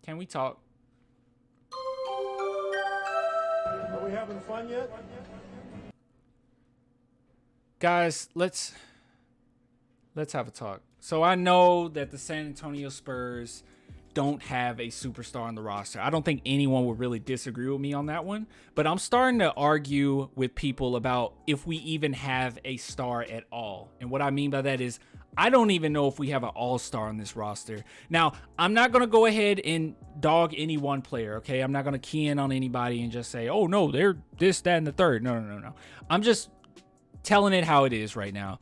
Can we talk? Are we having fun yet? Guys, let's have a talk. So I know that the San Antonio Spurs don't have a superstar on the roster. I don't think anyone would really disagree with me on that one, but I'm starting to argue with people about if we even have a star at all. And what I mean by that is I don't even know if we have an all-star on this roster. Now, I'm not going to go ahead and dog any one player, okay? I'm not going to key in on anybody and just say, "Oh no, they're this, that, and the third." No. I'm just telling it how it is right now.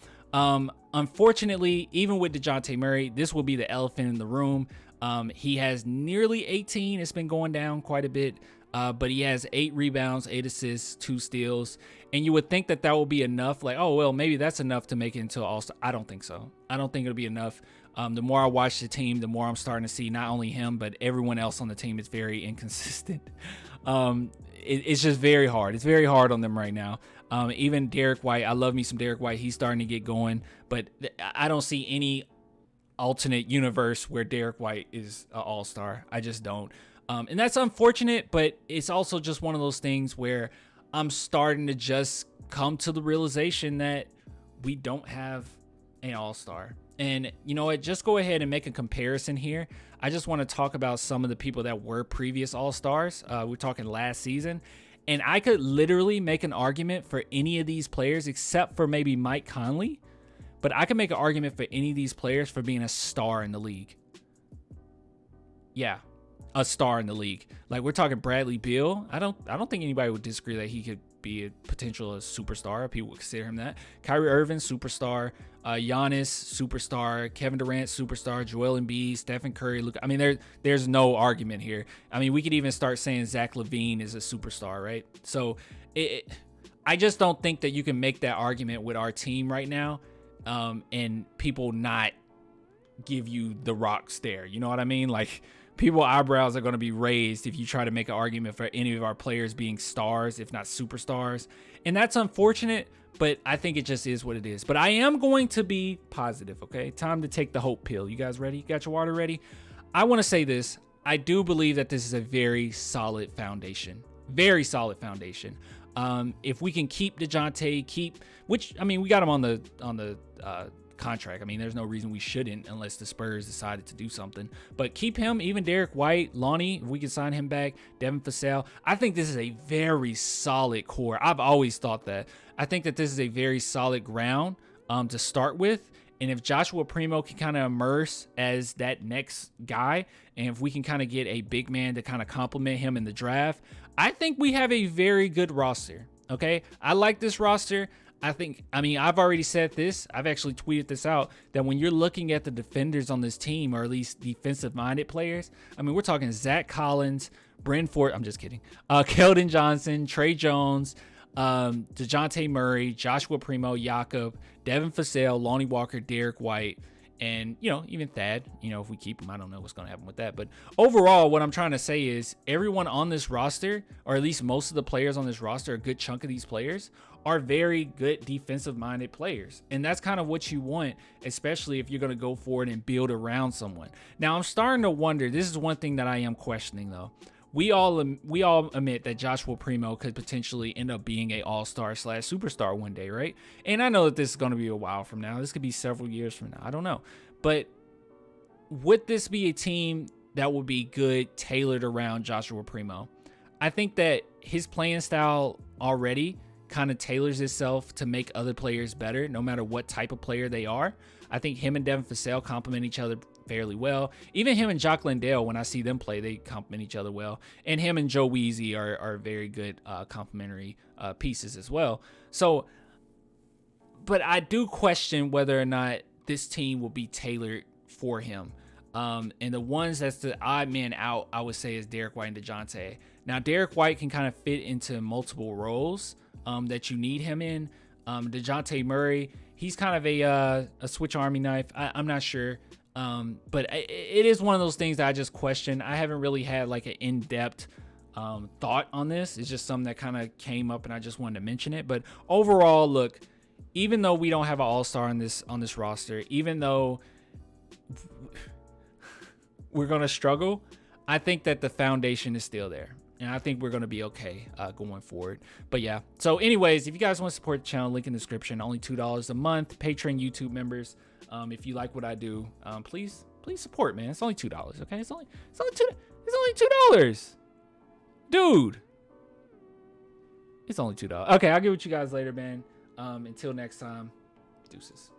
Unfortunately, even with DeJounte Murray, this will be the elephant in the room. He has nearly 18. It's been going down quite a bit, but he has 8 rebounds, 8 assists, 2 steals. And you would think that that will be enough. Like, oh, well, maybe that's enough to make it into All-Star. I don't think so. I don't think it'll be enough. The more I watch the team, the more I'm starting to see not only him, but everyone else on the team is very inconsistent. It's just very hard. It's very hard on them right now. Even Derek White, I love me some Derek White. He's starting to get going, but I don't see any alternate universe where Derek White is an all-star. I just don't. And that's unfortunate, but it's also just one of those things where I'm starting to just come to the realization that we don't have an all-star. And you know what? Just go ahead and make a comparison here. I just want to talk about some of the people that were previous all-stars. We're talking last season. And I could literally make an argument for any of these players except for maybe Mike Conley. But I can make an argument for any of these players for being a star in the league. Yeah, a star in the league. Like we're talking Bradley Beal. I don't think anybody would disagree that he could be a potential superstar. People would consider him that. Kyrie Irving, superstar. Giannis, superstar. Kevin Durant, superstar. Joel Embiid, Stephen Curry. Look, I mean, there's no argument here. I mean, we could even start saying Zach LaVine is a superstar, right? So I just don't think that you can make that argument with our team right now, and people not give you the rock stare. You know what I mean? Like, people eyebrows are going to be raised if you try to make an argument for any of our players being stars, if not superstars. And that's unfortunate, but I think it just is what it is. But I am going to be positive, okay? Time to take the hope pill. You guys ready? You got your water ready? I want to say this. I do believe that this is a very solid foundation. Very solid foundation. If we can keep DeJounte, which, I mean, we got him on the contract. I mean, there's no reason we shouldn't unless the Spurs decided to do something. But keep him, even Derek White, Lonnie, if we can sign him back, Devin Vassell. I think this is a very solid core. I've always thought that. I think that this is a very solid ground to start with. And if Joshua Primo can kind of immerse as that next guy, and if we can kind of get a big man to kind of complement him in the draft, I think we have a very good roster. Okay, I like this roster. I mean, I've already said this. I've actually tweeted this out that when you're looking at the defenders on this team, or at least defensive-minded players, I mean, we're talking Zach Collins, Bryn Ford. I'm just kidding. Keldon Johnson, Trey Jones, DeJounte Murray, Joshua Primo, Jakob, Devin Vassell, Lonnie Walker, Derek White, and, you know, even Thad. You know, if we keep him, I don't know what's going to happen with that. But overall, what I'm trying to say is everyone on this roster, or at least most of the players on this roster, a good chunk of these players, are very good defensive-minded players. And that's kind of what you want, especially if you're going to go forward and build around someone. Now, I'm starting to wonder, this is one thing that I am questioning, though. We all admit that Joshua Primo could potentially end up being a all-star / superstar one day, right? And I know that this is going to be a while from now. This could be several years from now. I don't know. But would this be a team that would be good, tailored around Joshua Primo? I think that his playing style already kind of tailors itself to make other players better, no matter what type of player they are. I think him and Devin Vassell complement each other fairly well. Even him and Jock Landale, when I see them play, they complement each other well. And him and Joe Weezy are very good complementary pieces as well. So, but I do question whether or not this team will be tailored for him. And the ones that's the odd man out, I would say, is Derek White and DeJounte. Now, Derek White can kind of fit into multiple roles that you need him in. DeJounte Murray, he's kind of a switch army knife. I'm not sure. But it is one of those things that I just question. I haven't really had like an in-depth thought on this. It's just something that kind of came up and I just wanted to mention it. But overall, look, even though we don't have an all-star on this roster, even though we're going to struggle, I think that the foundation is still there. And I think we're going to be okay going forward. But yeah. So anyways, if you guys want to support the channel, link in the description. Only $2 a month. Patreon, YouTube members. If you like what I do, please support, man. It's only $2. Okay. It's only $2. Dude. It's only $2. Okay. I'll get with you guys later, man. Until next time. Deuces.